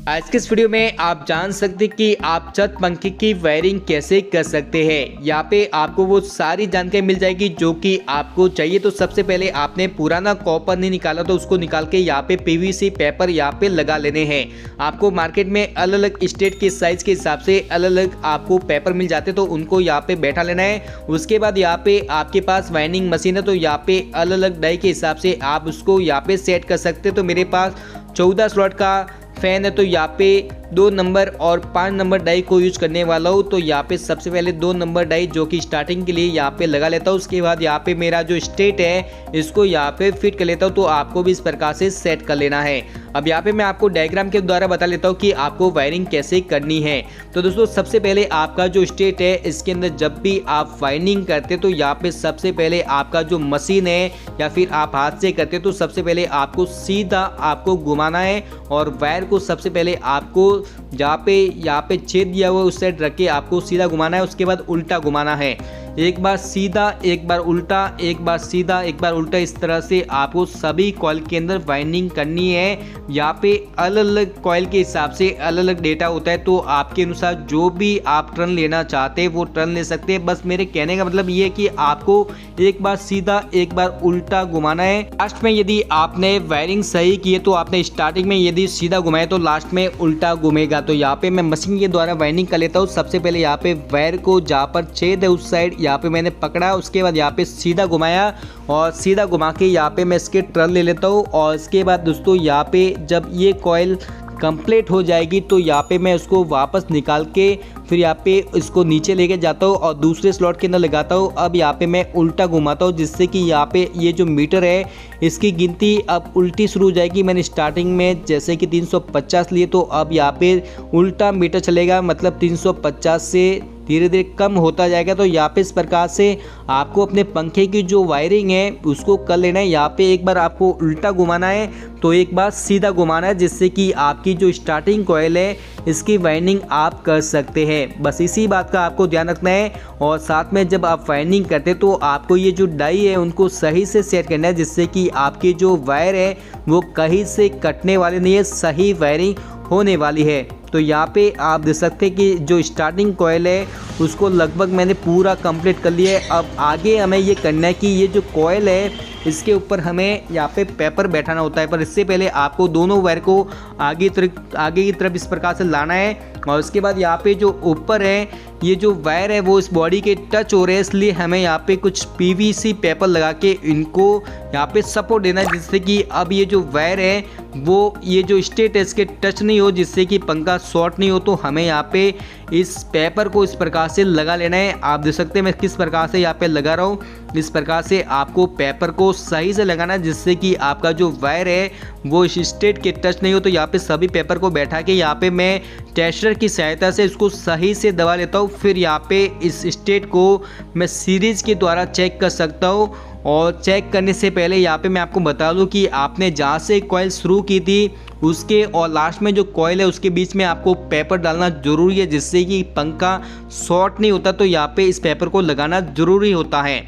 आज के इस वीडियो में आप जान सकते हैं कि आप छत पंखे की वायरिंग कैसे कर सकते हैं। यहाँ पे आपको वो सारी जानकारी मिल जाएगी जो कि आपको चाहिए। तो सबसे पहले आपने पुराना कॉपर नहीं निकाला तो उसको निकाल के यहाँ पे पीवीसी पेपर यहाँ पे लगा लेने हैं। आपको मार्केट में अलग अलग स्टेट के साइज के हिसाब से अलग अलग आपको पेपर मिल जाते तो उनको यहाँ पे बैठा लेना है। उसके बाद यहाँ पे आपके पास वाइंडिंग मशीन है तो यहाँ पे अलग अलग डाई के हिसाब से आप उसको यहाँ पे सेट कर सकते। तो मेरे पास 14 स्लॉट का फैन है तो यहाँ पे 2 नंबर और 5 नंबर डाई को यूज करने वाला हूँ। तो यहाँ पे सबसे पहले 2 नंबर डाई जो कि स्टार्टिंग के लिए यहाँ पे लगा लेता हूँ। उसके बाद यहाँ पे मेरा जो स्टेट है इसको यहाँ पे फिट कर लेता हूँ। तो आपको भी इस प्रकार से सेट कर लेना है। अब यहाँ पे मैं आपको डायग्राम के द्वारा बता लेता हूँ कि आपको वायरिंग कैसे करनी है। तो दोस्तों सबसे पहले आपका जो स्टेट है इसके अंदर जब भी आप वायरिंग करते तो यहाँ पे सबसे पहले आपका जो मशीन है या फिर आप हाथ से करते तो सबसे पहले आपको सीधा आपको घुमाना है और वायर को सबसे पहले आपको यहाँ पे छेद दिया हुआ उस साइड रख के आपको सीधा घुमाना है। उसके बाद उल्टा घुमाना है। एक बार सीधा, एक बार उल्टा, एक बार सीधा, एक बार उल्टा, इस तरह से आपको सभी कॉइल के अंदर वाइंडिंग करनी है। यहाँ पे अलग अलग कॉइल के हिसाब से अलग अलग डेटा होता है तो आपके अनुसार जो भी आप टर्न लेना चाहते हैं वो टर्न ले सकते हैं। बस मेरे कहने का मतलब ये है कि आपको एक बार सीधा, एक बार उल्टा घुमाना है। लास्ट में यदि आपने वायरिंग सही की है तो आपने स्टार्टिंग में यदि सीधा घुमाया तो लास्ट में उल्टा घूमेगा। तो यहाँ पे मैं मशीन के द्वारा वाइंडिंग कर लेता हूँ। सबसे पहले यहाँ पे वायर को जहाँ पर छेद है उस साइड यहाँ पे मैंने पकड़ा। उसके बाद यहाँ पे सीधा घुमाया और सीधा घुमा के यहाँ पे मैं इसके टर्न ले लेता हूँ। और इसके बाद दोस्तों यहाँ पे जब ये कॉइल कंप्लीट हो जाएगी तो यहाँ पे मैं उसको वापस निकाल के फिर यहाँ पे इसको नीचे लेके जाता हूँ और दूसरे स्लॉट के अंदर लगाता हूँ। अब यहाँ पे मैं उल्टा घुमाता हूँ जिससे कि यहाँ पे ये जो मीटर है इसकी गिनती अब उल्टी शुरू हो जाएगी। मैंने स्टार्टिंग में जैसे कि 350 लिए तो अब यहाँ पे उल्टा मीटर चलेगा, मतलब 350 से धीरे धीरे कम होता जाएगा। तो यहाँ पे इस प्रकार से आपको अपने पंखे की जो वायरिंग है उसको कर लेना है। यहाँ पे एक बार आपको उल्टा घुमाना है तो एक बार सीधा घुमाना है जिससे कि आपकी जो स्टार्टिंग कॉइल है इसकी वाइंडिंग आप कर सकते हैं। बस इसी बात का आपको ध्यान रखना है। और साथ में जब आप वाइंडिंग करते तो आपको ये जो डाई है उनको सही से सेट करना है जिससे कि आपकी जो वायर है वो कहीं से कटने वाली नहीं है, सही वायरिंग होने वाली है। तो यहाँ पे आप देख सकते हैं कि जो स्टार्टिंग कॉइल है उसको लगभग मैंने पूरा कंप्लीट कर लिया है। अब आगे हमें ये करना है कि ये जो कॉइल है इसके ऊपर हमें यहाँ पे पेपर बैठाना होता है। पर इससे पहले आपको दोनों वायर को आगे की तरफ इस प्रकार से लाना है। और उसके बाद यहाँ पे जो ऊपर है ये जो वायर है वो इस बॉडी के टच हो रहे हैं, इसलिए हमें यहाँ पे कुछ पीवीसी पेपर लगा के इनको यहाँ पे सपोर्ट देना है जिससे कि अब ये जो वायर है वो ये जो स्टेट है इसके टच नहीं हो, जिससे कि पंखा शॉर्ट नहीं हो। तो हमें यहाँ पे इस पेपर को इस प्रकार से लगा लेना है। आप देख सकते हैं मैं किस प्रकार से यहाँ पे लगा रहा हूँ। इस प्रकार से आपको पेपर को सही से लगाना है जिससे कि आपका जो वायर है वो इस स्टेट के टच नहीं हो। तो यहाँ पे सभी पेपर को बैठा के यहाँ पे मैं टेस्टर की सहायता से इसको सही से दबा लेता हूँ। फिर यहाँ पे इस स्टेट को मैं सीरीज के द्वारा चेक कर सकता हूँ। और चेक करने से पहले यहाँ पे मैं आपको बता दूं कि आपने जहाँ से कॉइल शुरू की थी उसके और लास्ट में जो कॉइल है उसके बीच में आपको पेपर डालना जरूरी है जिससे कि पंखा शॉर्ट नहीं होता। तो यहाँ पे इस पेपर को लगाना जरूरी होता है।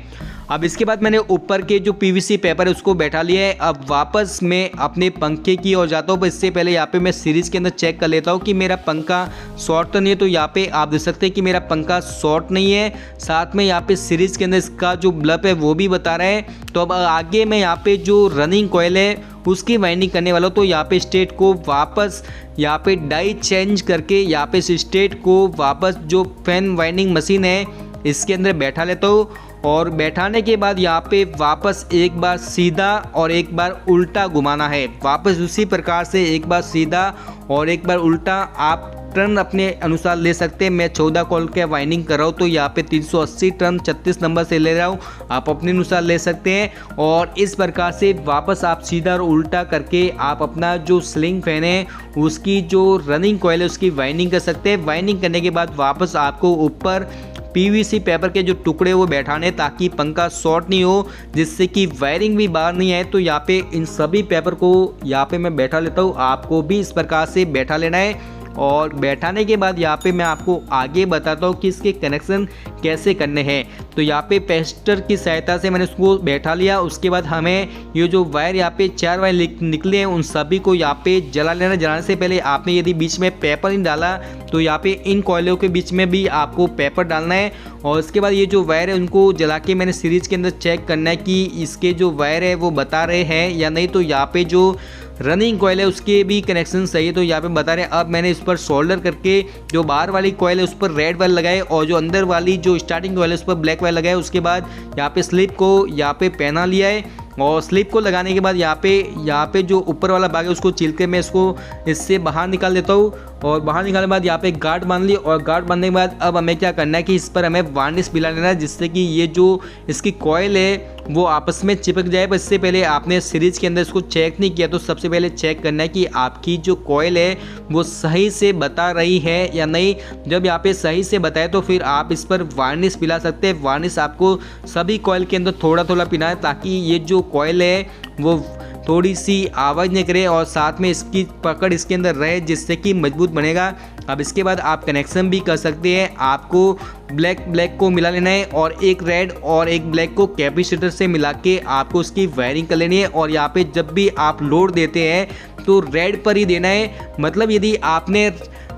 अब इसके बाद मैंने ऊपर के जो पीवीसी पेपर है उसको बैठा लिया है। अब वापस मैं अपने पंखे की ओर जाता हूँ। पर इससे पहले यहाँ पे मैं सीरीज के अंदर चेक कर लेता हूँ कि मेरा पंखा शॉर्ट तो नहीं है। तो यहाँ पे आप देख सकते हैं कि मेरा पंखा शॉर्ट नहीं है। साथ में यहाँ पे सीरीज के अंदर इसका जो बल्ब है वो भी बता रहा है। तो अब आगे मैं यहाँ पे जो रनिंग कॉइल है उसकी वाइंडिंग करने वाला हूँ। तो यहाँ पे स्टेट को वापस यहाँ पे डाई चेंज करके यहाँ पे स्टेट को वापस जो फैन वाइंडिंग मशीन है इसके अंदर बैठा लेता हूँ। और बैठाने के बाद यहाँ पे वापस एक बार सीधा और एक बार उल्टा घुमाना है। वापस उसी प्रकार से एक बार सीधा और एक बार उल्टा आप टर्न अपने अनुसार ले सकते हैं। मैं 14 कॉल के वाइंडिंग कर रहा हूँ तो यहाँ पे 380 टर्न 36 नंबर से ले रहा हूँ। आप अपने अनुसार ले सकते हैं। और इस प्रकार से वापस आप सीधा और उल्टा करके आप अपना जो स्लिंग फैन है उसकी जो रनिंग कॉइल है उसकी वाइंडिंग कर सकते हैं। वाइंडिंग करने के बाद वापस आपको ऊपर पीवीसी पेपर के जो टुकड़े वो बैठाने ताकि पंखा शॉर्ट नहीं हो, जिससे कि वायरिंग भी बाहर नहीं आए। तो यहाँ पे इन सभी पेपर को यहाँ पे मैं बैठा लेता हूँ। आपको भी इस प्रकार से बैठा लेना है। और बैठाने के बाद यहाँ पे मैं आपको आगे बताता हूँ कि इसके कनेक्शन कैसे करने हैं। तो यहाँ पे पेस्टर की सहायता से मैंने उसको बैठा लिया। उसके बाद हमें ये जो वायर यहाँ पे 4 वायर निकले हैं उन सभी को यहाँ पे जला लेना। जलाने से पहले आपने यदि बीच में पेपर नहीं डाला तो यहाँ पे इन कॉयलों के बीच में भी आपको पेपर डालना है। और उसके बाद ये जो वायर है उनको जला के मैंने सीरीज के अंदर चेक करना है कि इसके जो वायर है वो बता रहे हैं या नहीं। तो यहाँ पे जो रनिंग कॉयल है उसके भी कनेक्शन सही है, तो यहाँ पे बता रहे हैं। अब मैंने इस पर सोल्डर करके जो बाहर वाली कॉयल है उस पर रेड वायर लगाए और जो अंदर वाली जो स्टार्टिंग कॉयल है उस पर ब्लैक वायर लगाए। उसके बाद यहाँ पे स्लिप को यहाँ पे पहना लिया है और स्लिप को लगाने के बाद यहाँ पे जो ऊपर वाला भाग है उसको छील के मैं इसको इससे बाहर निकाल देता हूँ। और बाहर निकालने के बाद यहाँ पे गार्ड बांध ली और गार्ड बांधने के बाद अब हमें क्या करना है कि इस पर हमें वार्निश मिला लेना है जिससे कि ये जो इसकी कॉयल है वो आपस में चिपक जाए। पर इससे पहले आपने सीरीज के अंदर इसको चेक नहीं किया तो सबसे पहले चेक करना है कि आपकी जो कॉयल है वो सही से बता रही है या नहीं। जब यहाँ पे सही से बताए तो फिर आप इस पर वार्निश पिला सकते हैं। वार्निश आपको सभी कॉयल के अंदर थोड़ा थोड़ा पिना है ताकि ये जो कॉयल है वो थोड़ी सी आवाज़ नहीं करे और साथ में इसकी पकड़ इसके अंदर रहे जिससे कि मजबूत बनेगा। अब इसके बाद आप कनेक्शन भी कर सकते हैं। आपको ब्लैक को मिला लेना है और एक रेड और एक ब्लैक को कैपेसिटर से मिला के आपको उसकी वायरिंग कर लेनी है। और यहाँ पे जब भी आप लोड देते हैं तो रेड पर ही देना है। मतलब यदि आपने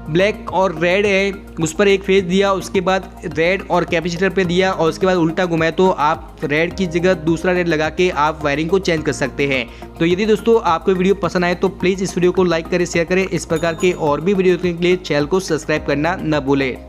ब्लैक और रेड है उस पर एक फेज दिया, उसके बाद रेड और कैपेसिटर पे दिया और उसके बाद उल्टा घुमाए तो आप रेड की जगह दूसरा रेड लगा के आप वायरिंग को चेंज कर सकते हैं। तो यदि दोस्तों आपको वीडियो पसंद आए तो प्लीज़ इस वीडियो को लाइक करें, शेयर करें। इस प्रकार के और भी वीडियो के लिए चैनल को सब्सक्राइब करना न भूलें।